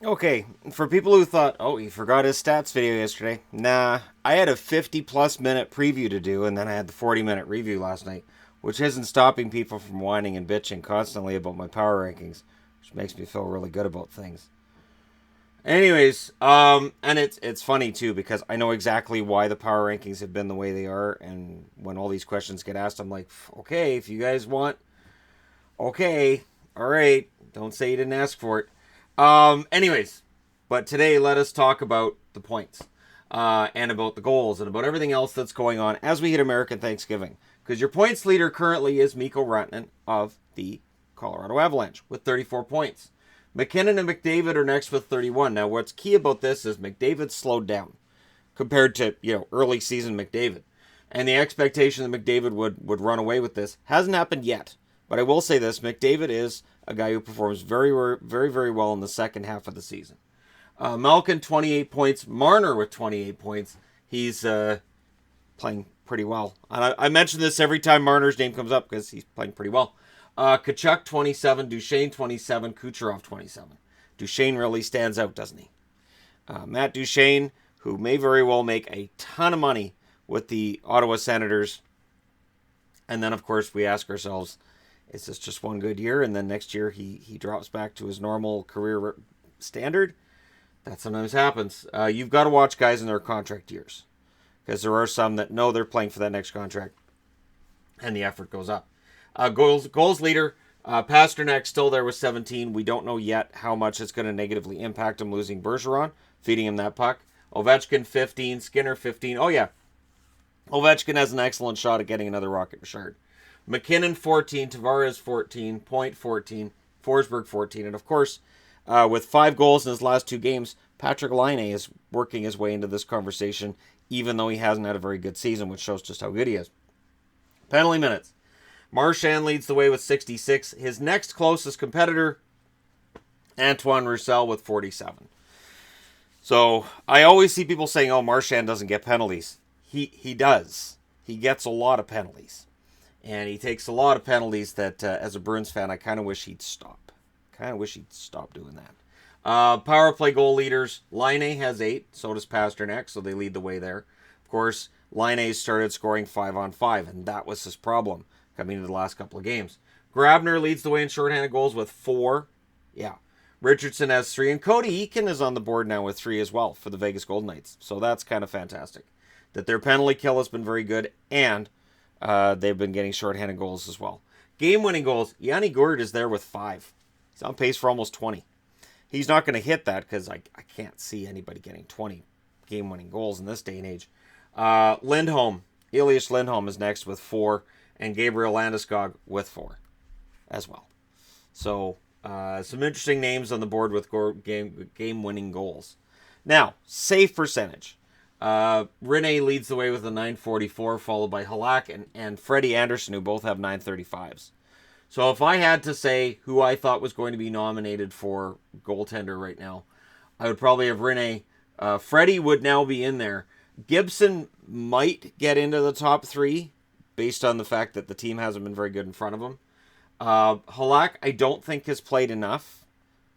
Okay, for people who thought, oh, he forgot his stats video yesterday. Nah, I had a 50-plus minute preview to do, and then I had the 40-minute review last night, which isn't stopping people from whining and bitching constantly about my power rankings, which makes me feel really good about things. Anyways, and it's funny too because I know exactly why the power rankings have been the way they are, and when all these questions get asked, I'm like, okay, if you guys want, okay, all right, don't say you didn't ask for it. Anyways, but today let us talk about the points, and about the goals and about everything else that's going on as we hit American Thanksgiving. Because your points leader currently is Mikko Rantanen of the Colorado Avalanche with 34 points. McKinnon and McDavid are next with 31. Now, what's key about this is McDavid slowed down compared to early season McDavid, and the expectation that McDavid would run away with this hasn't happened yet. But I will say this: McDavid is a guy who performs very, very, very well in the second half of the season. Malkin 28 points, Marner with 28 points. He's playing pretty well. And I mention this every time Marner's name comes up because he's playing pretty well. Kachuk 27, Duchesne 27, Kucherov 27. Duchesne really stands out, doesn't he? Matt Duchesne, who may very well make a ton of money with the Ottawa Senators. And then, of course, we ask ourselves, is this just one good year? And then next year he drops back to his normal career standard? That sometimes happens. You've got to watch guys in their contract years, because there are some that know they're playing for that next contract, and the effort goes up. Goals leader, Pasternak still there with 17. We don't know yet how much it's going to negatively impact him losing Bergeron, feeding him that puck. Ovechkin 15, Skinner 15. Oh yeah, Ovechkin has an excellent shot at getting another Rocket Richard. McKinnon 14, Tavares 14, Point 14, Forsberg 14, and of course, with 5 goals in his last 2 games, Patrick Laine is working his way into this conversation, even though he hasn't had a very good season, which shows just how good he is. Penalty minutes. Marchand leads the way with 66. His next closest competitor, Antoine Roussel, with 47. So I always see people saying, oh, Marchand doesn't get penalties. He does. He gets a lot of penalties. And he takes a lot of penalties that, as a Bruins fan, I kind of wish he'd stop. Kind of wish he'd stop doing that. Power play goal leaders. Laine has 8. So does Pasternak. So they lead the way there. Of course, Laine started scoring 5-on-5. And that was his problem coming into the last couple of games. Grabner leads the way in shorthanded goals with 4. Yeah. Richardson has 3. And Cody Eakin is on the board now with 3 as well for the Vegas Golden Knights. So that's kind of fantastic. That their penalty kill has been very good. And they've been getting shorthanded goals as well. Game-winning goals. Yanni Gourde is there with 5. He's on pace for almost 20. He's not going to hit that because I can't see anybody getting 20 game-winning goals in this day and age. Elias Lindholm is next with 4, and Gabriel Landeskog with 4 as well. So some interesting names on the board with game-winning goals. Now, save percentage. Rene leads the way with a 944, followed by Halak and Freddie Anderson, who both have 935s. So if I had to say who I thought was going to be nominated for goaltender right now, I would probably have Rene. Freddie would now be in there. Gibson might get into the top 3 based on the fact that the team hasn't been very good in front of him. Halak, I don't think has played enough,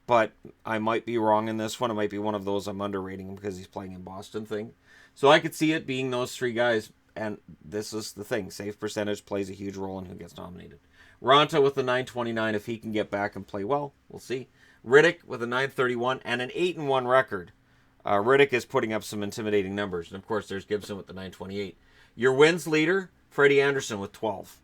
but I might be wrong in this one. It might be one of those I'm underrating him because he's playing in Boston thing. So I could see it being those 3 guys, and this is the thing. Save percentage plays a huge role in who gets nominated. Ronta with a 929, if he can get back and play well, we'll see. Riddick with a 931 and an 8-1 record. Riddick is putting up some intimidating numbers. And of course, there's Gibson with the 928. Your wins leader, Freddie Anderson with 12.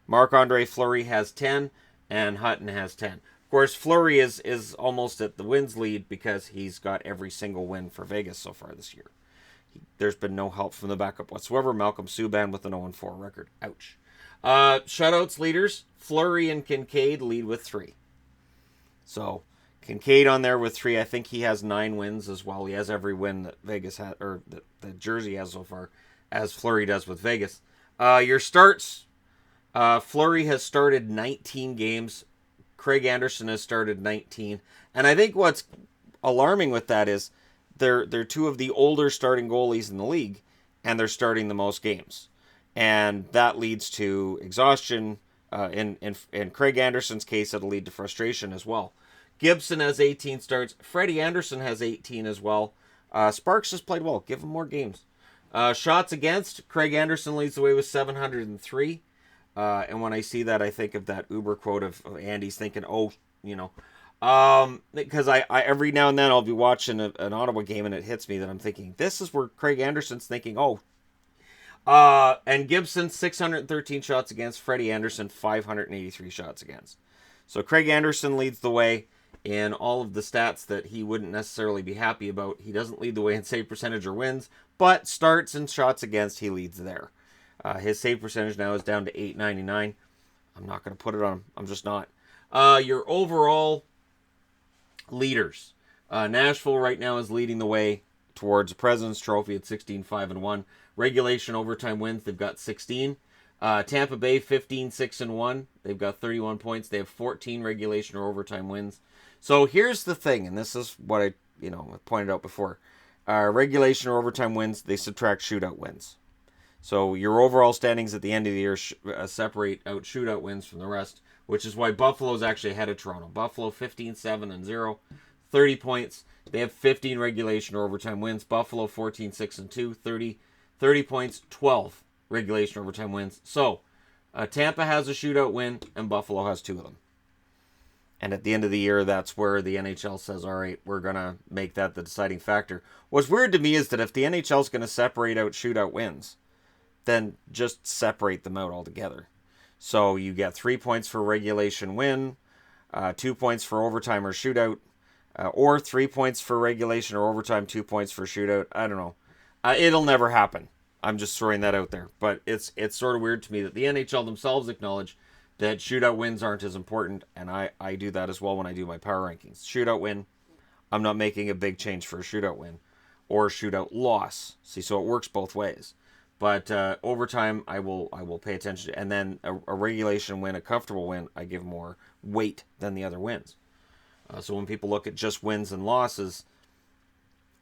Marc-Andre Fleury has 10, and Hutton has 10. Of course, Fleury is almost at the wins lead because he's got every single win for Vegas so far this year. There's been no help from the backup whatsoever. Malcolm Subban with an 0-4 record. Ouch. Shutouts leaders, Fleury and Kincaid lead with 3. So Kincaid on there with 3. I think he has 9 wins as well. He has every win that Vegas has, or that Jersey has so far, as Fleury does with Vegas. Your starts, Fleury has started 19 games. Craig Anderson has started 19. And I think what's alarming with that is they're 2 of the older starting goalies in the league, and they're starting the most games. And that leads to exhaustion. In Craig Anderson's case, it'll lead to frustration as well. Gibson has 18 starts. Freddie Anderson has 18 as well. Sparks just played well. Give him more games. Shots against, Craig Anderson leads the way with 703. And when I see that, I think of that Uber quote of Andy's thinking, oh, because I every now and then I'll be watching an Ottawa game and it hits me that I'm thinking, this is where Craig Anderson's thinking, oh. And Gibson, 613 shots against. Freddie Anderson, 583 shots against. So Craig Anderson leads the way in all of the stats that he wouldn't necessarily be happy about. He doesn't lead the way in save percentage or wins, but starts and shots against, he leads there. His save percentage now is down to .899. I'm not going to put it on him. I'm just not. Your overall leaders. Nashville right now is leading the way towards the President's Trophy at 16-5-1. Regulation overtime wins, they've got 16. Tampa Bay 15-6-1. They've got 31 points. They have 14 regulation or overtime wins. So here's the thing, and this is what I pointed out before. Regulation or overtime wins, they subtract shootout wins. So your overall standings at the end of the year separate out shootout wins from the rest, which is why Buffalo's actually ahead of Toronto. Buffalo 15-7-0, 30 points. They have 15 regulation or overtime wins. Buffalo 14-6-2, 30 points, 12 regulation or overtime wins. So Tampa has a shootout win, and Buffalo has 2 of them. And at the end of the year, that's where the NHL says, all right, we're going to make that the deciding factor. What's weird to me is that if the NHL is going to separate out shootout wins, then just separate them out altogether. So you get 3 points for regulation win, 2 points for overtime or shootout, or 3 points for regulation or overtime, 2 points for shootout. I don't know. It'll never happen. I'm just throwing that out there. But it's sort of weird to me that the NHL themselves acknowledge that shootout wins aren't as important, and I do that as well when I do my power rankings. Shootout win, I'm not making a big change for a shootout win or shootout loss. See, so it works both ways. But overtime, I will pay attention to, and then a regulation win, a comfortable win, I give more weight than the other wins. So when people look at just wins and losses,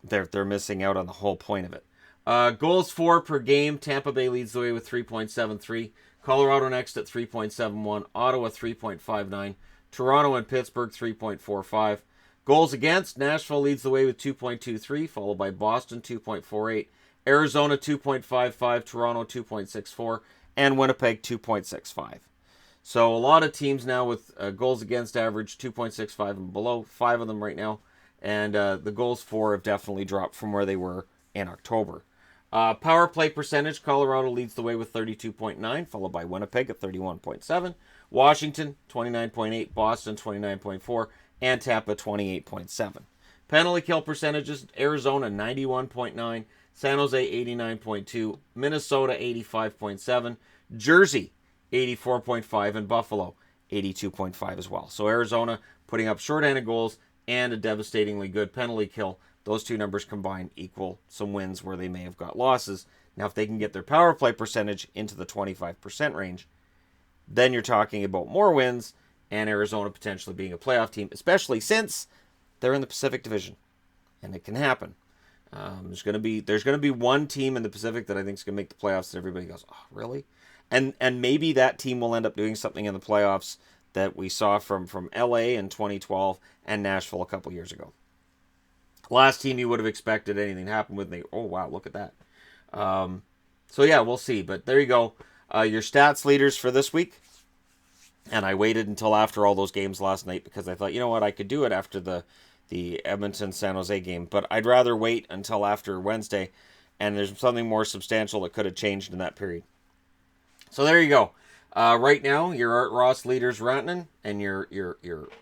they're missing out on the whole point of it. Goals for per game, Tampa Bay leads the way with 3.73. Colorado next at 3.71. Ottawa 3.59. Toronto and Pittsburgh 3.45. Goals against, Nashville leads the way with 2.23, followed by Boston 2.48. Arizona 2.55, Toronto 2.64, and Winnipeg 2.65. So a lot of teams now with goals against average 2.65 and below, 5 of them right now. And the goals for have definitely dropped from where they were in October. Power play percentage, Colorado leads the way with 32.9, followed by Winnipeg at 31.7. Washington 29.8, Boston 29.4, and Tampa 28.7. Penalty kill percentages, Arizona 91.9, San Jose 89.2, Minnesota 85.7, Jersey 84.5, and Buffalo 82.5 as well. So Arizona putting up shorthanded goals and a devastatingly good penalty kill. Those two numbers combined equal some wins where they may have got losses. Now, if they can get their power play percentage into the 25% range, then you're talking about more wins and Arizona potentially being a playoff team, especially since they're in the Pacific Division, and it can happen. There's going to be one team in the Pacific that I think is going to make the playoffs that everybody goes, oh, really? And maybe that team will end up doing something in the playoffs that we saw from LA in 2012 and Nashville a couple years ago. Last team you would have expected anything to happen with, oh, wow, look at that. So, yeah, we'll see. But there you go. Your stats leaders for this week. And I waited until after all those games last night because I thought, you know what, I could do it after the Edmonton-San Jose game. But I'd rather wait until after Wednesday, and there's something more substantial that could have changed in that period. So there you go. Right now, your Art Ross leaders Rantanen, and your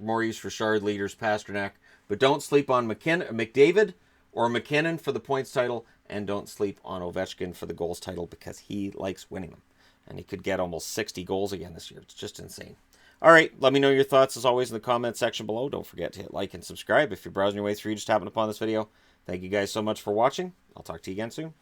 Maurice Richard leaders Pasternak. But don't sleep on McDavid or McKinnon for the points title, and don't sleep on Ovechkin for the goals title because he likes winning them. And he could get almost 60 goals again this year. It's just insane. All right, let me know your thoughts as always in the comment section below. Don't forget to hit like and subscribe if you're browsing your way through. You just happened upon this video. Thank you guys so much for watching. I'll talk to you again soon.